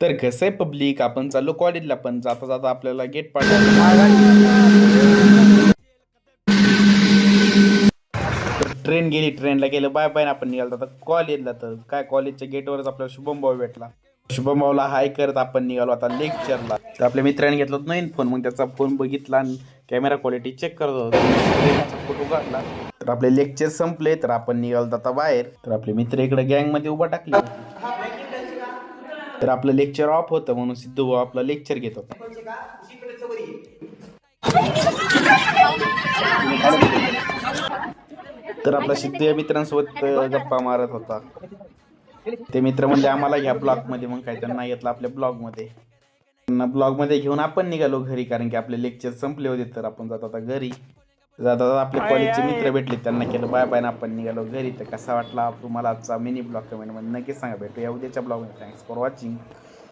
तर कसं आहे पब्लिक, आपण चाललो कॉलेजला, पण जाता जाता आपल्याला गेट पाडला. ट्रेन गेली, ट्रेनला गेलं बाय बाय. आपण निघालो आता कॉलेजला. तर काय, कॉलेजच्या गेटवरच आपल्याला शुभम भाऊ भेटला. शुभम भाऊला हाय करत आपण निघालो आता लेक्चरला. तर आपल्या मित्राने घेतला नवीन फोन, मग त्याचा फोन बघितला आणि कॅमेरा क्वालिटी चेक करत होता. ट्रेनचा फोटो काढला. तर आपले लेक्चर संपले, तर आपण निघालो आता बाहेर. तर आपले मित्र इकडे गँग मध्ये उभा टाकले होते. तर आपलं लेक्चर ऑफ होतं, म्हणून सिद्धू भाऊ आपला लेक्चर घेत होता. तर आपला सिद्धू या मित्रांसोबत गप्पा मारत होता. ते मित्र म्हणजे आम्हाला घ्या ब्लॉग मध्ये, मग काय त्यांना घेतलं आपल्या ब्लॉग मध्ये. त्यांना ब्लॉग मध्ये घेऊन आपण निघालो घरी, कारण की आपले लेक्चर संपले होते. तर आपण जात आता घरी. जाता जाता आपले कॉलेजचे मित्र भेटले, त्यांना केलं बाय बाय, आपण निघालो घरी. तर कसा वाटला तुम्हाला आजचा मिनी ब्लॉग कमेंट मध्ये नक्की सांगा. भेटूया उद्याच्या ब्लॉग मध्ये. Thanks for watching.